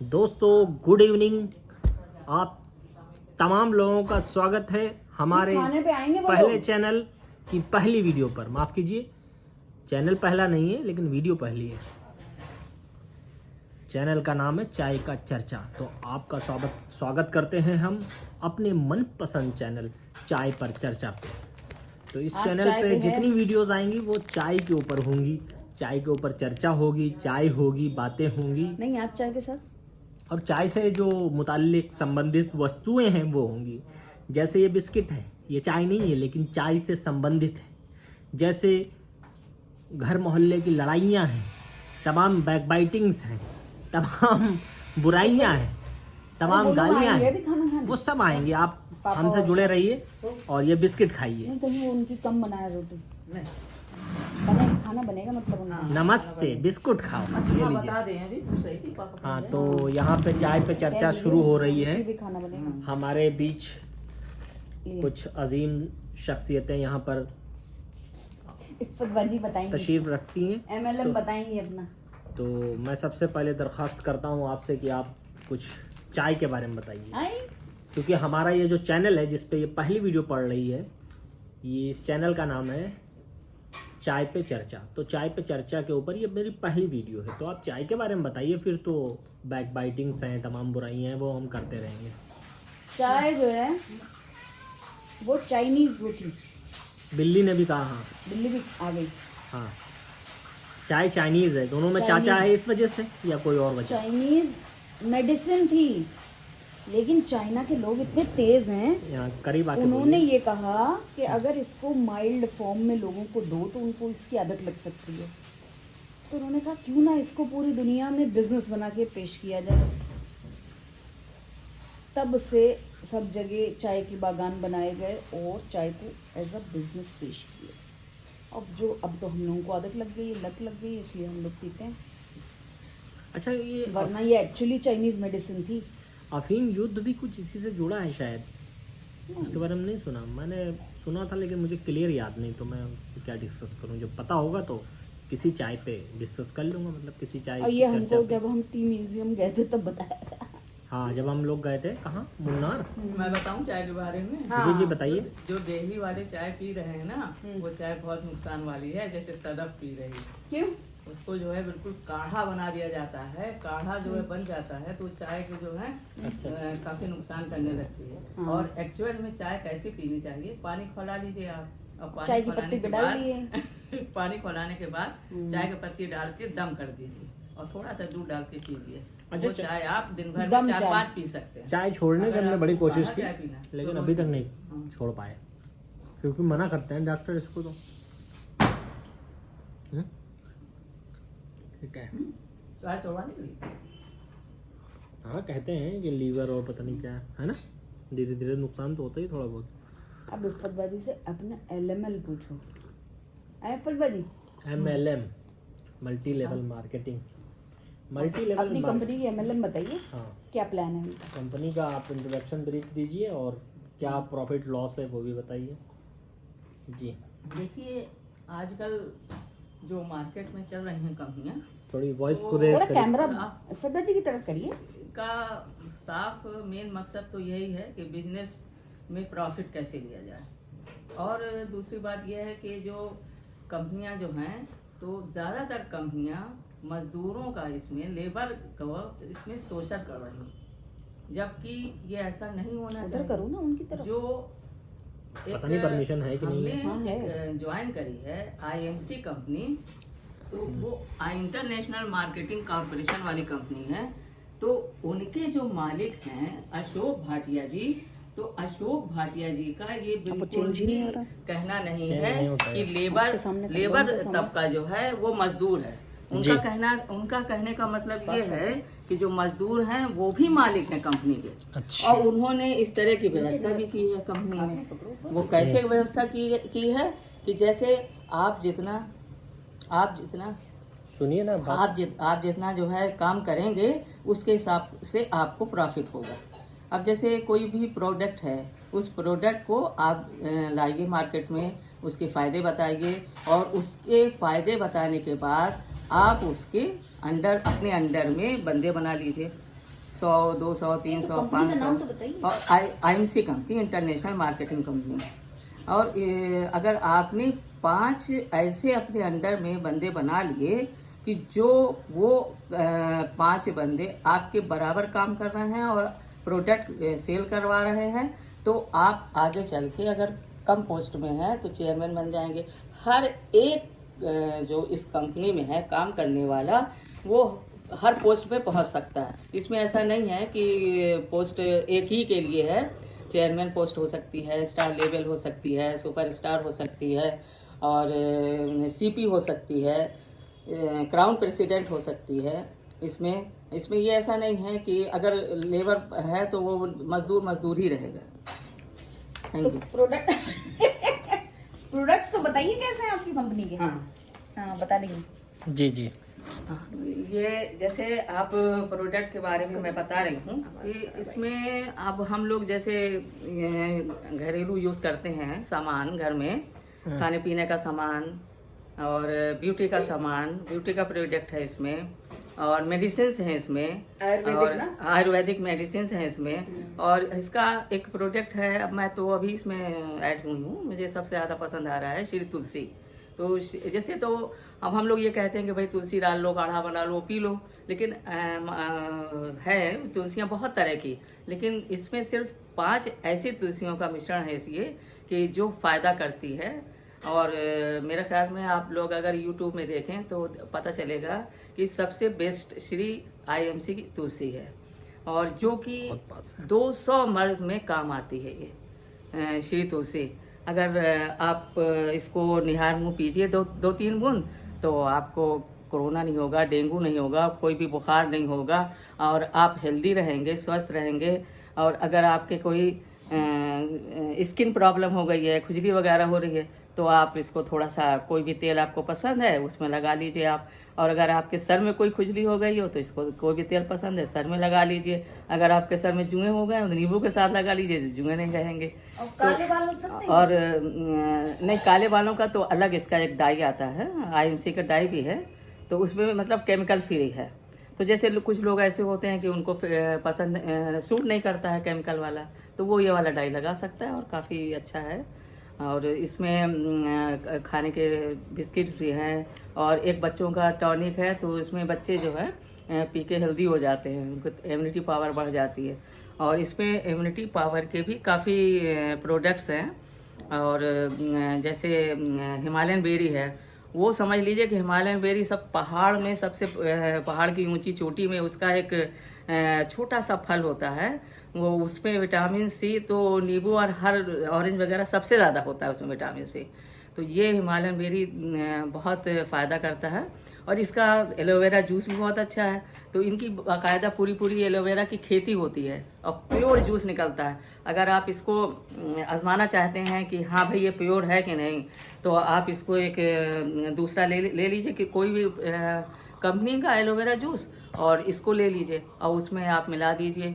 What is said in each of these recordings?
दोस्तों good evening. आप तमाम लोगों का स्वागत है हमारे पहले चैनल की पहली वीडियो पर। माफ़ कीजिए, चैनल पहला नहीं है लेकिन वीडियो पहली है। चैनल का नाम है चाय का चर्चा। तो आपका स्वागत करते हैं हम अपने मनपसंद चैनल चाय पर चर्चा पे। तो इस चैनल पे जितनी वीडियोस आएंगी वो चाय के ऊपर होंगी, चाय के ऊपर चर्चा होगी, चाय होगी, बातें होंगी। नहीं, आज चाय के साथ और चाय से जो मुताल्लिक संबंधित वस्तुएं हैं वो होंगी। जैसे ये बिस्किट है, ये चाय नहीं है लेकिन चाय से संबंधित है। जैसे घर मोहल्ले की लड़ाइयाँ हैं, तमाम बैकबाइटिंग्स हैं, तमाम बुराइयाँ हैं, तमाम गालियाँ हैं, वो सब आएंगे। आप हमसे जुड़े रहिए और ये बिस्किट खाइए। कहीं उनकी कम बनाया रोटी खाना बनेगा मतलब। नमस्ते, बिस्कुट खाओ। ये लीजिए। हाँ, तो यहाँ पे चाय पे चर्चा शुरू हो रही है। खाना बनेगा। हमारे बीच कुछ अजीम शख्सियतें यहाँ पर तशरीफ रखती हैं। MLM बताएंगे अपना। तो मैं सबसे पहले दरख्वास्त करता हूँ आपसे कि आप कुछ चाय के बारे में बताइए, क्योंकि हमारा ये जो चैनल है जिस पे ये पहली वीडियो पड़ रही है, ये इस चैनल का नाम है चाय पे चर्चा। तो चाय पे चर्चा के ऊपर ये मेरी पहली वीडियो है। तो आप चाय के बारे में बताइए, फिर तो बैक बाइटिंग्स हैं, तमाम बुराइयां हैं, वो हम करते रहेंगे। चाय जो है वो चाइनीज वो थी। बिल्ली ने भी कहा हाँ, बिल्ली भी आ गई। हाँ, चाय चाइनीज है। दोनों में चाचा है इस वजह से या कोई और वजह? चाइनीज मेडिसिन थी, लेकिन चाइना के लोग इतने तेज हैं, यहाँ करीब आके उन्होंने ये कहा कि अगर इसको माइल्ड फॉर्म में लोगों को दो तो उनको इसकी आदत लग सकती है। तो उन्होंने कहा क्यों ना इसको पूरी दुनिया में बिजनेस बना के पेश किया जाए। तब से सब जगह चाय के बागान बनाए गए और चाय को एज अ बिजनेस पेश किया। अब तो हम लोगों को आदत लग गई, लत लग गई, इसलिए हम लोग पीते हैं। अच्छा, ये वरना ये एक्चुअली चाइनीज मेडिसिन थी। अफीम युद्ध भी कुछ इसी से जुड़ा है शायद, उसके बारे में नहीं सुना। मैंने सुना था लेकिन मुझे क्लियर याद नहीं, तो मैं क्या डिस्कस करूं। जब पता होगा तो किसी चाय पे डिस्कस कर लूंगा, मतलब किसी चाय और ये हमको जब हम टी म्यूजियम गए थे तब बताया था। हाँ, जब हम लोग गए थे। कहाँ? मुन्नार। मैं बताऊं चाय के बारे में? जी जी बताइए। जो दिल्ली वाले चाय पी रहे हैं ना, वो चाय बहुत नुकसान वाली है। जैसे सदफ पी रही है। क्यों? उसको जो है बिल्कुल काढ़ा बना दिया जाता है। काढ़ा जो है बन जाता है तो चाय के जो है काफी नुकसान करने लगती है। और एक्चुअल में चाय कैसी पीनी चाहिए? पानी खौला लीजिए आप, और पानी खौलाने के बाद पानी खौलाने के बाद चाय की पत्ती डाल के दम कर दीजिए और थोड़ा सा दूध डाल के पीजिए। अच्छा, चाय आप दिन भर में 4-5 पी सकते हैं। चाय छोड़ने की हमने बड़ी कोशिश की लेकिन तो अभी तक नहीं छोड़ पाए, क्योंकि मना करते हैं डॉक्टर इसको। तो ठीक है, चाय छोड़वाने के लिए हाँ कहते हैं कि लीवर और पता नहीं क्या है ना, धीरे धीरे नुकसान तो होता ही थोड़ा बहुत। अब फलबाजी से अपना LML पूछो। फलबाजी MLM, multi level marketing. Multi level अपनी कंपनी की MLM बताइए। हाँ, क्या प्लान है उनका? कंपनी का आप इंट्रोडक्शन ब्रीफ दीजिए और क्या प्रॉफिट लॉस है वो भी बताइए जी। देखिए, आजकल जो मार्केट में चल रही हैं कंपनियां, थोड़ी वॉइस को रेज थोड़ा करिए। कैमरा फलबाजी की तरफ करिए। का साफ मेन मकसद तो यही है कि बिजनेस में प्रॉफिट कैसे लिया जाए। और दूसरी बात यह है कि जो कंपनियां जो हैं, तो ज़्यादातर कंपनियां मजदूरों का इसमें लेबर का इसमें शोषण कर रही हैं, जबकि ये ऐसा नहीं होना चाहिए। करो ना उनकी तरफ। जो पता नहीं परमिशन है कि नहीं है। हमने ज्वाइन करी है IMC कंपनी, तो वो इंटरनेशनल मार्केटिंग कॉर्पोरेशन वाली कंपनी है। तो उनके जो मालिक हैं अशोक भाटिया जी, तो अशोक भाटिया जी का ये बिल्कुल भी कहना नहीं है कि लेबर तबका जो है वो मजदूर है। उनका कहने का मतलब ये है कि जो मजदूर हैं वो भी मालिक हैं कंपनी के। अच्छा। और उन्होंने इस तरह की व्यवस्था भी की है कंपनी में। वो कैसे व्यवस्था की है कि जैसे आप जितना सुनिए ना बात। आप जितना जो है काम करेंगे उसके हिसाब से आपको प्रॉफिट होगा। अब जैसे कोई भी प्रोडक्ट है, उस प्रोडक्ट को आप लाइए मार्केट में, उसके फ़ायदे बताइए और उसके फ़ायदे बताने के बाद आप उसके अंडर अपने अंडर में बंदे बना लीजिए। 100, 200, 300, कंपनी का नाम तो 500 बताइए। और IMC company, international marketing company. और अगर आपने 5 ऐसे अपने अंडर में बंदे बना लिए कि जो वो 5 बंदे आपके बराबर काम कर रहे हैं और प्रोडक्ट सेल करवा रहे हैं, तो आप आगे चल के अगर कम पोस्ट में है तो चेयरमैन बन जाएंगे। हर एक जो इस कंपनी में है काम करने वाला, वो हर पोस्ट पे पहुंच सकता है। इसमें ऐसा नहीं है कि पोस्ट एक ही के लिए है। चेयरमैन पोस्ट हो सकती है, स्टार लेवल हो सकती है, सुपर स्टार हो सकती है, और CP हो सकती है, क्राउन प्रेसिडेंट हो सकती है। इसमें ये ऐसा नहीं है कि अगर लेबर है तो वो मजदूर ही रहेगा। Thank you. प्रोडक्ट्स तो बताइए कैसे हैं आपकी कंपनी के। हाँ, बता देंगे। जी जी। ये जैसे आप प्रोडक्ट के बारे में मैं बता रही हूँ कि इसमें अब हम लोग जैसे घरेलू यूज़ करते हैं सामान घर में, खाने पीने का सामान और ब्यूटी का सामान, ब्यूटी का प्रोडक्ट है इसमें, और मेडिसिन हैं इसमें, और आयुर्वेदिक मेडिसिन हैं इसमें। और इसका एक प्रोडक्ट है, अब मैं तो अभी इसमें ऐड हुई हूँ, मुझे सबसे ज़्यादा पसंद आ रहा है श्री तुलसी। तो जैसे तो अब हम लोग ये कहते हैं कि भाई तुलसी डाल लो, काढ़ा बना लो, पी लो, लेकिन है तुलसियाँ बहुत तरह की, लेकिन इसमें सिर्फ 5 ऐसी तुलसियों का मिश्रण है इसलिए कि जो फ़ायदा करती है। और मेरे ख्याल में आप लोग अगर YouTube में देखें तो पता चलेगा कि सबसे बेस्ट श्री IMC की तुलसी है, और जो कि 200 मर्ज में काम आती है ये श्री तुलसी। अगर आप इसको निहार मुँह पीजिए 2-3 बूंद, तो आपको कोरोना नहीं होगा, डेंगू नहीं होगा, कोई भी बुखार नहीं होगा, और आप हेल्दी रहेंगे, स्वस्थ रहेंगे। और अगर आपके कोई स्किन प्रॉब्लम हो गई है, खुजली वगैरह हो रही है, तो आप इसको थोड़ा सा, कोई भी तेल आपको पसंद है उसमें लगा लीजिए आप। और अगर आपके सर में कोई खुजली हो गई हो तो इसको कोई भी तेल पसंद है सर में लगा लीजिए। अगर आपके सर में जुएं हो गए तो नींबू के साथ लगा लीजिए, तो जुएं नहीं रहेंगे। और काले बाल हो सकते हैं? और नहीं, काले बालों का तो अलग इसका एक डाई आता है, IMC का डाई भी है, तो उसमें मतलब केमिकल फ्री है। तो जैसे कुछ लोग ऐसे होते हैं कि उनको पसंद सूट नहीं करता है केमिकल वाला, तो वो ये वाला डाई लगा सकता है और काफ़ी अच्छा है। और इसमें खाने के बिस्किट्स भी हैं, और एक बच्चों का टॉनिक है, तो इसमें बच्चे जो है पी के हेल्दी हो जाते हैं, उनको इम्यूनिटी पावर बढ़ जाती है। और इसमें इम्यूनिटी पावर के भी काफ़ी प्रोडक्ट्स हैं। और जैसे हिमालयन बेरी है, वो समझ लीजिए कि हिमालयन बेरी सब पहाड़ में सबसे पहाड़ की ऊंची चोटी में उसका एक छोटा सा फल होता है, वो उसमें विटामिन C तो नींबू और हर ऑरेंज वगैरह सबसे ज़्यादा होता है उसमें विटामिन C। तो ये हिमालयन बेरी बहुत फ़ायदा करता है। और इसका एलोवेरा जूस भी बहुत अच्छा है। तो इनकी बाकायदा पूरी एलोवेरा की खेती होती है और प्योर जूस निकलता है। अगर आप इसको आजमाना चाहते हैं कि हाँ भाई ये प्योर है कि नहीं, तो आप इसको एक दूसरा ले लीजिए कि कोई भी कंपनी का एलोवेरा जूस, और इसको ले लीजिए और उसमें आप मिला दीजिए,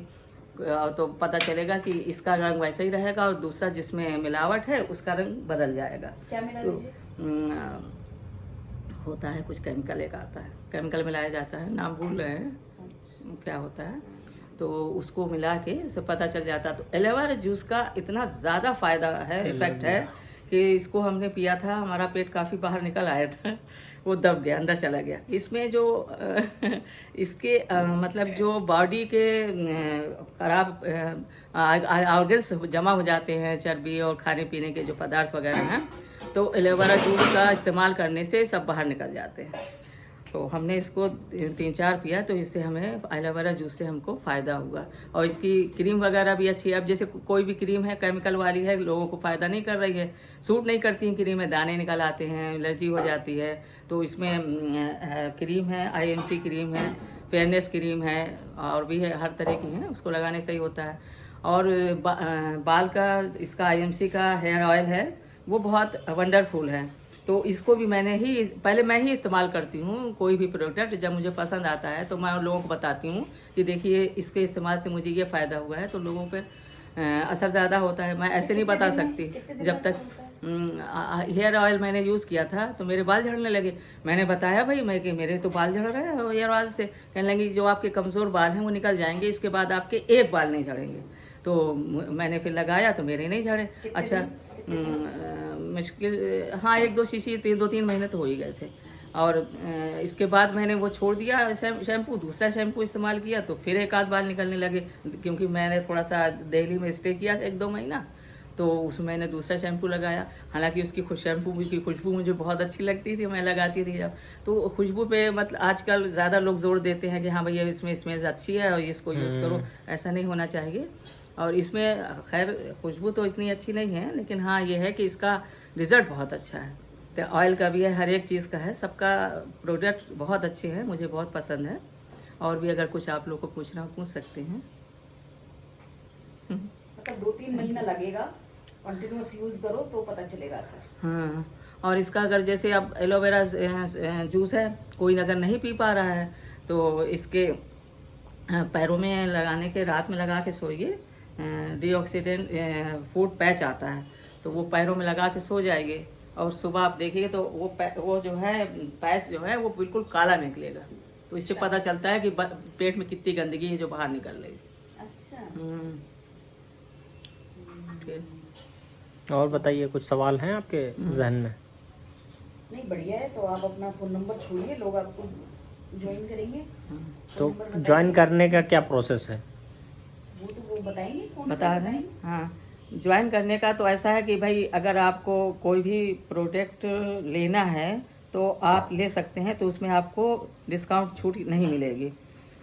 तो पता चलेगा कि इसका रंग वैसा ही रहेगा और दूसरा जिसमें मिलावट है उसका रंग बदल जाएगा। क्या मिला तो दीजिए? होता है कुछ केमिकल, एक आता है केमिकल मिलाया जाता है, नाम भूल रहे हैं क्या होता है, तो उसको मिला के उसे पता चल जाता है। तो एलोवेरा जूस का इतना ज़्यादा फ़ायदा है, इफेक्ट है कि इसको हमने पिया था, हमारा पेट काफ़ी बाहर निकल आया था, वो दब गया, अंदर चला गया। इसमें जो इसके मतलब जो बॉडी के खराब ऑर्गन्स जमा हो जाते हैं, चर्बी और खाने पीने के जो पदार्थ वगैरह हैं, तो एलोवेरा जूस का इस्तेमाल करने से सब बाहर निकल जाते हैं। तो हमने इसको 3-4 पिया, तो इससे हमें एलोवेरा जूस से हमको फ़ायदा हुआ। और इसकी क्रीम वगैरह भी अच्छी है। अब जैसे कोई भी क्रीम है केमिकल वाली है, लोगों को फ़ायदा नहीं कर रही है, सूट नहीं करती हैं क्रीम में, दाने निकल आते हैं, एलर्जी हो जाती है। तो इसमें क्रीम है, IMC क्रीम है, फेयरनेस क्रीम है, और भी है, हर तरह की है, उसको लगाने से ही होता है। और बाल का इसका IMC का हेयर ऑयल है, वो बहुत वंडरफुल है। तो इसको भी पहले मैं ही इस्तेमाल करती हूँ। कोई भी प्रोडक्ट जब मुझे पसंद आता है तो मैं उन लोगों को बताती हूँ कि देखिए इसके इस्तेमाल से मुझे ये फ़ायदा हुआ है, तो लोगों पे असर ज़्यादा होता है। मैं ऐसे नहीं बता सकती जब तक हेयर ऑयल मैंने यूज़ किया था तो मेरे बाल झड़ने लगे। मैंने बताया भाई मैं कि मेरे तो बाल झड़ रहे हैं हेयर ऑयल से। कहने लगी जो आपके कमज़ोर बाल हैं वो निकल जाएंगे, इसके बाद आपके एक बाल नहीं झड़ेंगे। तो मैंने फिर लगाया तो मेरे नहीं झड़े। अच्छा मुश्किल हाँ 1-2 शीशी 2-3 महीने तो हो ही गए थे। और इसके बाद मैंने वो छोड़ दिया शैम्पू, दूसरा शैम्पू इस्तेमाल किया तो फिर एक आध बाल निकलने लगे, क्योंकि मैंने थोड़ा सा दिल्ली में स्टे किया 1-2 महीना तो उसमें मैंने दूसरा शैम्पू लगाया। हालांकि उसकी शैम्पू की खुशबू मुझे बहुत अच्छी लगती थी, मैं लगाती थी जब। तो खुशबू पे मतलब आजकल ज़्यादा लोग जोर देते हैं कि हाँ भैया इसमें स्मेल अच्छी है और इसको यूज़ करो, ऐसा नहीं होना चाहिए। और इसमें खैर खुशबू तो इतनी अच्छी नहीं है, लेकिन हाँ ये है कि इसका रिज़ल्ट बहुत अच्छा है। तो ऑयल का भी है, हर एक चीज़ का है, सबका प्रोडक्ट बहुत अच्छे हैं, मुझे बहुत पसंद है। और भी अगर कुछ आप लोग को पूछना हो पूछ सकते हैं। मतलब 2-3 महीना लगेगा, कंटिन्यूस यूज करो तो पता चलेगा सर। हाँ, और इसका अगर जैसे अब एलोवेरा जूस है, कोई अगर नहीं पी पा रहा है तो इसके पैरों में लगाने के रात में लगा के सोइए। डीऑक्सीडेंट फूड पैच आता है तो वो पैरों में लगा के सो जाएंगे और सुबह आप देखिए तो वो जो है पैच जो है वो बिल्कुल काला निकलेगा। तो इससे पता चलता है कि पेट में कितनी गंदगी है जो बाहर निकल रही है। अच्छा और बताइए, कुछ सवाल हैं आपके जहन में? नहीं बढ़िया है। तो आप अपना फ़ोन नंबर छोड़िए, लोग आपको ज्वाइन करेंगे। तो ज्वाइन करने का क्या प्रोसेस है? वो तो वो बताएंगे, फोन बता रहे हैं। हाँ, ज्वाइन करने का तो ऐसा है कि भाई अगर आपको कोई भी प्रोडक्ट लेना है तो आप ले सकते हैं, तो उसमें आपको डिस्काउंट छूट नहीं मिलेगी।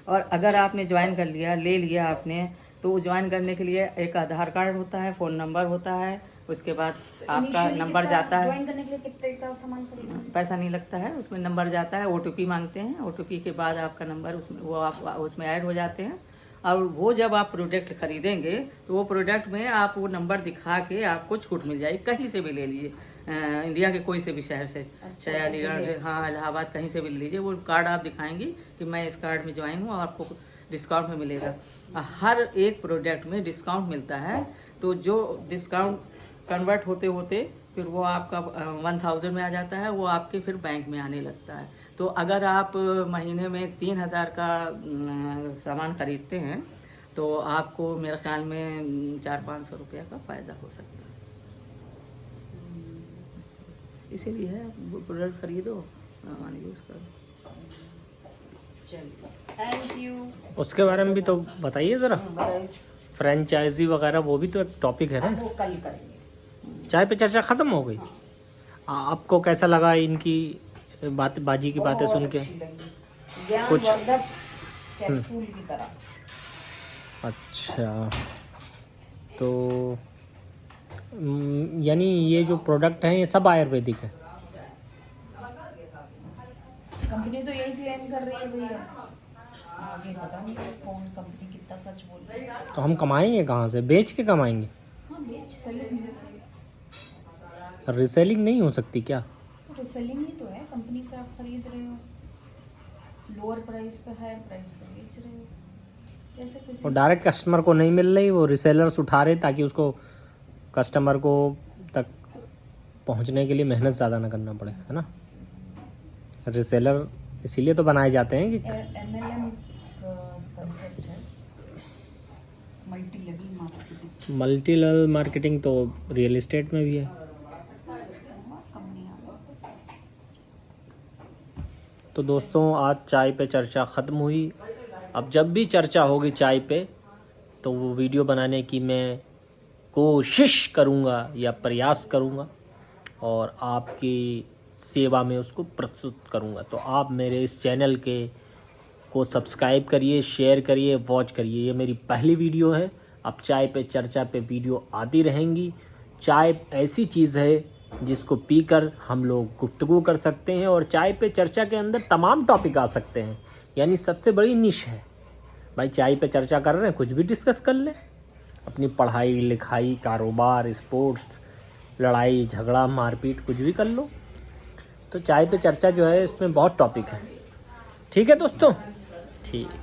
और अगर आपने ज्वाइन कर लिया, ले लिया आपने, तो ज्वाइन करने के लिए एक आधार कार्ड होता है, फ़ोन नंबर होता है, उसके बाद आपका नंबर जाता है। ज्वाइन करने के लिए कितने का सामान खरीदना? पैसा नहीं लगता है, उसमें नंबर जाता है, OTP मांगते हैं, OTP के बाद आपका नंबर उसमें वो आप उसमें ऐड हो जाते हैं। और वो जब आप प्रोडक्ट खरीदेंगे तो वो प्रोडक्ट में आप वो नंबर दिखा के आपको छूट मिल जाएगी, कहीं से भी ले लीजिए, इंडिया के कोई से भी शहर से, चाहे अलीगढ़, हाँ इलाहाबाद, कहीं से भी ले लीजिए। वो कार्ड आप दिखाएंगी कि मैं इस कार्ड में ज्वाइन हूँ और आपको डिस्काउंट में मिलेगा। हर एक प्रोडक्ट में डिस्काउंट मिलता है, तो जो डिस्काउंट कन्वर्ट होते होते फिर वो आपका 1000 में आ जाता है, वो आपके फिर बैंक में आने लगता है। तो अगर आप महीने में 3000 का सामान खरीदते हैं तो आपको मेरे ख्याल में 400-500 रुपया का फ़ायदा हो सकता है। इसीलिए है प्रोडक्ट खरीदो, सामान यूज़ करो। चलिए, थैंक यू। उसके बारे में भी तो बताइए ज़रा। फ्रेंचाइजी वगैरह वो भी तो एक टॉपिक है ना। वो कल करेंगे। चाय पे चर्चा खत्म हो गई। आपको कैसा लगा इनकी बाजी की बातें सुन के? कुछ कैप्सूल की तरह। अच्छा, तो यानी ये जो प्रोडक्ट हैं ये सब आयुर्वेदिक है? कंपनी तो यही क्लेम कर रही है भैया, आगे पता नहीं कौन कंपनी कितना सच बोल रही है। तो हम कमाएंगे कहाँ से? बेच के कमाएंगे? हाँ बेच सेलिंग, रिसेलिंग नहीं हो सकती क्या? तो रिसेलिंग ही तो है, कंपनी से आप खरीद रहे हो, लोअर प्राइस पे हायर प्राइस पे बेच रहे हो। जैसे किसी और डायरेक्ट कस्टमर को नहीं मिल रही, वो रिसेलर्स उठा रहे ताकि उसको कस्टमर को तक पहुंचने के लिए मेहनत ज़्यादा ना करना पड़े, है ना। रिसेलर इसीलिए तो बनाए जाते हैं कि MLM कंसेप्ट है, multi level marketing. Multi level marketing तो रियल एस्टेट में भी है। तो दोस्तों, आज चाय पे चर्चा ख़त्म हुई। अब जब भी चर्चा होगी चाय पे तो वो वीडियो बनाने की मैं कोशिश करूँगा या प्रयास करूँगा और आपकी सेवा में उसको प्रस्तुत करूँगा। तो आप मेरे इस चैनल को सब्सक्राइब करिए, शेयर करिए, वॉच करिए। ये मेरी पहली वीडियो है। अब चाय पे चर्चा पे वीडियो आती रहेंगी। चाय ऐसी चीज़ है जिसको पीकर हम लोग गुफ्तगू कर सकते हैं और चाय पे चर्चा के अंदर तमाम टॉपिक आ सकते हैं। यानी सबसे बड़ी निश है भाई, चाय पे चर्चा कर रहे हैं, कुछ भी डिस्कस कर लें। अपनी पढ़ाई लिखाई, कारोबार, स्पोर्ट्स, लड़ाई झगड़ा, मारपीट, कुछ भी कर लो। तो चाय पे चर्चा जो है इसमें बहुत टॉपिक है। ठीक है दोस्तों, ठीक।